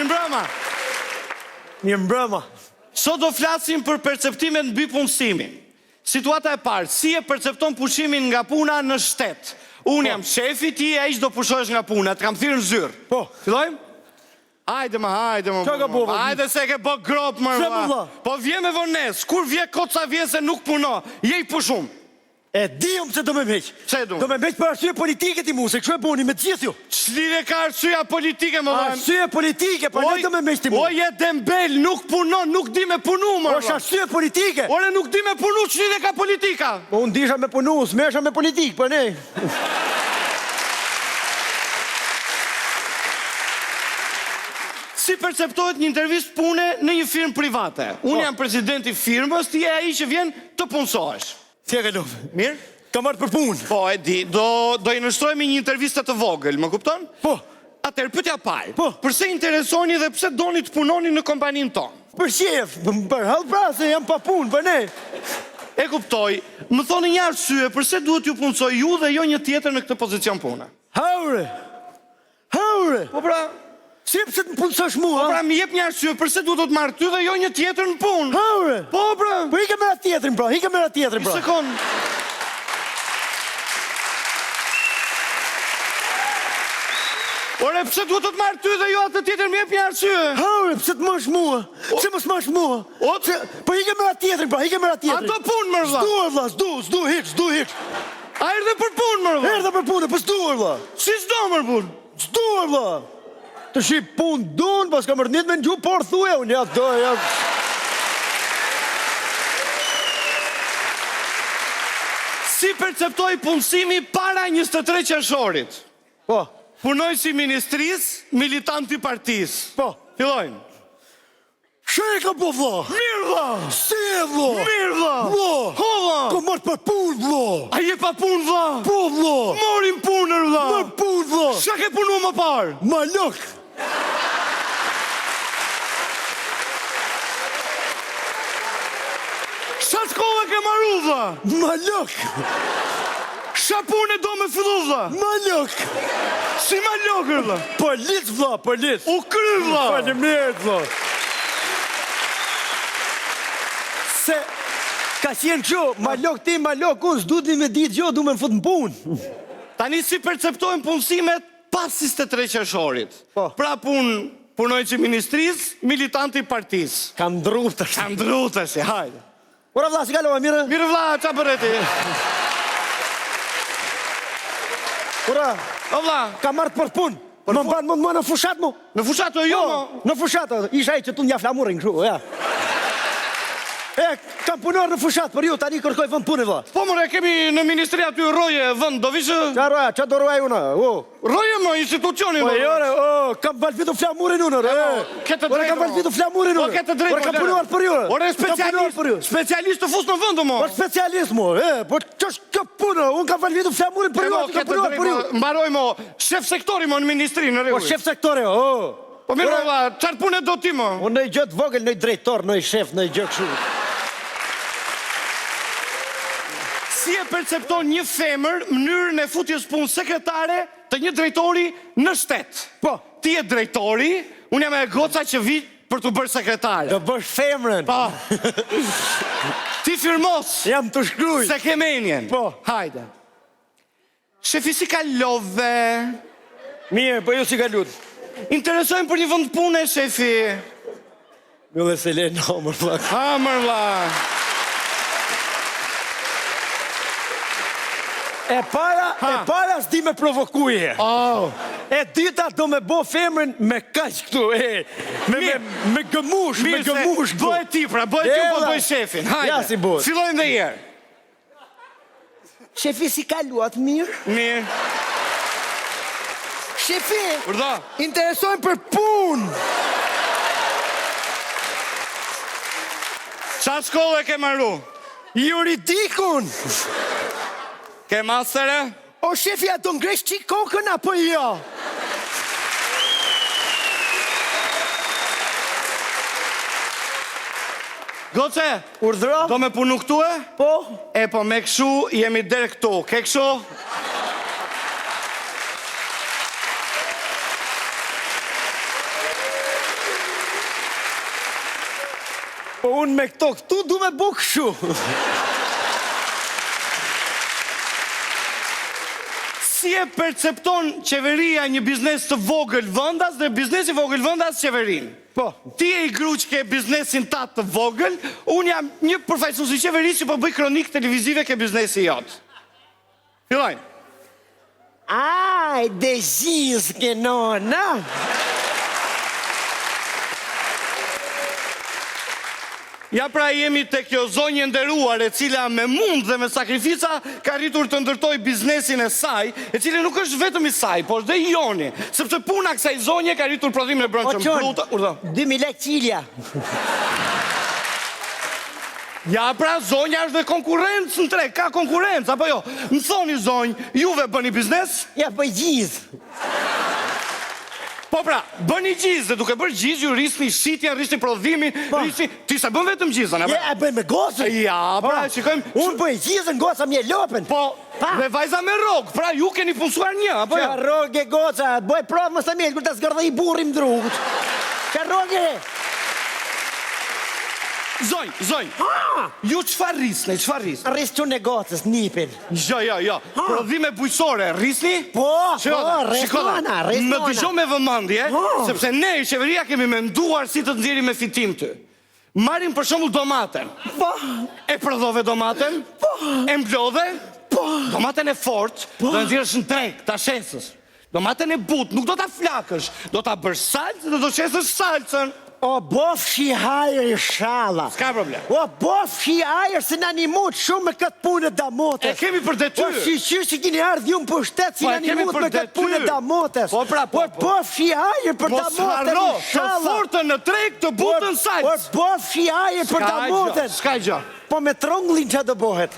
Mirëmbrëma. Mirëmbrëma. Sot do flasim për perceptimet mbi punësimin. Situata e parë, si e percepton pushimin nga puna në shtet? Unë jam shefi, ti e ish do pushohesh nga puna, të kam thirrë në zyrë. Po. Fillojmë? Hajde më. Qa ka bova? Hajde se ke bë grop më. Qa po vlla? Po vje me vones, kur vje koca vje se nuk puno, je i pushum. E dium se do me meq. Pse du? Do me meq për arsye politike ti mu, se kështu e buni me të gjithë ju. Ç'lidhje ka arsyeja politike më vjen? Arsye politike, për ne do me meq ti mu. O je dembel, nuk punon, nuk di me punu më. Është arsye politike. Ore nuk di me punu, ç'lidhje ka politika? Po unë disha me punu, s'mesha me politikë, për ne. Si perceptohet një intervistë pune në një firmë private? Unë jam presidenti firmës, ti e ai që vjen të punësohesh. Si e kalov? Mirë? Ka marrë për punë. Po, e di, do illustrojmë një intervistë të vogël, më kupton? Po. Atëherë, pyetja parë. Po. Përse interesoni dhe pse doni të punoni në kompaninë tonë? Për shef, për hall pra se jam pa punë, për ne. E kuptoj. Më thoni një arsye, përse duhet ju punësoj ju dhe jo një tjetër në këtë pozicion pune? Haure. Po pra, Si pse të më punësosh mua? po pra më jep një arsye, përse duhet të marr ty dhe jo një tjetër në punë? Haure. Po pra. Po hike me atë tjetrin, pra, hike me atë tjetrin, Një pra. sekond. Ore, pse duhet të të marrë ty dhe jo atë tjetër, më jep një arsye? Haure, pse të mash mua? Pse mos mash mua? O, Po hike me atë tjetrin, pra, hike me atë tjetrin. ato punë më vlla. S'duar, vlla, s'du hiç. A erdhe për punë më vlla. Erdha për punë, po s'duar, vlla. Si s'do më punë? S'duar, vlla. Të shih punë dun, pas kam rëndit me në gjuhë, por thuja unë, ja, do, ja. Si perceptoj punësimi para 23 qershorit? Po, Punoj si ministris, militant i partis. po. Fillojnë. Shë ka po, vlla? Mirë vlla. Si e, vlla? Mirë vlla. Vlla. Ho vlla. Ko marrë për punë, vlla. A je pa punë vlla? Po, vlla. Morim punën vlla. Marrë punë, vlla. Çka ke punu më parë? Malok. Sa shkolla ke marru vlla? Malok. Sa punë do me fillu vlla? Malok. Si malokër vlla? Polic, vlla, polic. U kry vlla. Faleminderit, vlla. Se ka qenë kështu, malok ti, malok unë, s'du ti me ditë gjo, du me më fut në punë. Tani si perceptojnë punësimet pas 23 qershorit? Po. Pra punoj që ministris, militant i partis. Kam ndru të shtë. Kam drute si, hajde. Ora vlla, si kalova, mire? Mirë vlla, qa bëreti? Ora, O vlla, ka marrë për punë. Më mbanë mund mua në fushat mu. në fushatë jo mo. Në fushat, isha i që tu nja flamurin kështu, ja. E, kam punuar në fushat, për ju, tani kërkoj vënd punë, vlla. Po more, kemi në ministri aty roje vënd, do vishë? Qa roja, qa do roja una, o. Roje më, institucioni Po, më. jore, o, kam valvitu flamurin unë, e. Kete Ore, drejtë, kam mo. valvitu flamurin Po, unë. kete drejtë, Ore, kam mo, punuar për ju. Ore, Kam punuar për ju. specialist të fus në vëndu mo. Po, specialist mu, e, po, që është kjo punë, unë kam valvitu flamurin për ju, Mo, kam kete punuar për ju. drejtë, mbaroj mo, shef sektori mo në ministri, në Po, rregull. shef sektore, o. Po mirë vlla, çfarë punë do ti mo? Unë në i gjë të vogël, në i drejtor, në i shef, në i gjë kështu. Si e percepton një femër mënyrën e futjes punë sekretare të një drejtori në shtet? Po. Ti je drejtori, unë jam e goca që vi për të bërë sekretare. Do bësh femrën. Po. Ti firmos. Jam të shkruj. Se ke menjen. Po. Hajde. Shefi si kalove. Mirë, po ju si ka lutë. Interesojmë për një vend pune, shefi. Ju dhe se le në mërë, vlla. Ha, mër vlla. E para s'di me provokuje. Oh. E dita do me bo femrën me kaq këtu, e. Me gëmush, me Mirë gëmush se këtu. bëhet ti pra, bëhet ti po Ella. bëj shefin. Hajde. Ja si bëhet. Fillojmë dhe herë. Shefi si kaluat mirë? Mirë. Shefi, Urdhë. interesojnë për punë. Qa shkolle ke marru? Juridikun. Ke mastere? O shefi, a do ngresh qik kokën apo jo? Goce, Urdhëro? do me punu këtu e? Po? E po me këshu jemi dere këtu. Ke këshu? Po unë me këtu du me bu këshu. Si e percepton qeveria një biznes të vogël vendas dhe biznesi vogël vendas qeverin? Po. Ti e i gruq ke biznesin ta të vogël, unë jam një përfaqësues i qeverisë që po bëj kronik televizive ke biznesi jot. Fillojmë. Aj, dhe gjizë ke nona. Ja pra jemi të kjo zonjë nderuar e cila me mund dhe me sakrifica ka rritur të ndërtoj biznesin e saj, e cila nuk është vetëm i saj, por dhe i joni, sepse puna kësaj zonje ka rritur prodhimin e brëndshëm brutë. 2000 lek qilja. Ja pra zonja është dhe konkurencë në treg, ka konkurencë, apo jo? Më thoni zonjë, juve bëni biznes? Ja, bëj gjizë. Po pra, bëni gjizë, dhe duke bërë gjizë, ju rrisni shitjen, rrisni prodhimin, rrisni... Ti sa bën vetëm gjizën, Ja, e bëj me gocën. Ja, pra, shikojmë... Unë bëj gjizën, goca mje lopën. Po, dhe vajza me rogë, pra ju keni punësuar një, apo jo? Qa rogë e goca, bëj provë më së mirë, kur të zgërda i burim drugut. Qa rogë e? Zonjë, ju qëfar rrisni, qëfar rrisni? Rrisë që në gocës, nipin. Jo, prodhime bujqësore, rrisni? Po, restona. Më dëgjo me vëmendje, sepse ne i qeveria kemi menduar si të nxjerrim me fitim ty. Marrim për shembull domaten. Po. E prodhove domaten? Po. E mblodhe? Po. Domaten e fort, do nxjerrësh në treg, ta shesësh. Domaten e but, nuk do ta flakësh, do ta bësh salcë dhe do shesësh salcën. O bofshi hajër i shala. S'ka problem. O bofshi hajër se në animut shumë me këtë punë damotës. E kemi për detyrë. O shqyqyr që kini ardhë ju më për shtetë si në animut me këtë punë damotës. Po pra, O bofshi hajër për damotën i të shala. fortën në treg të butën salcë. O bofshi hajër për damotën. S'ka gjë. Po me tronglin që do bohet.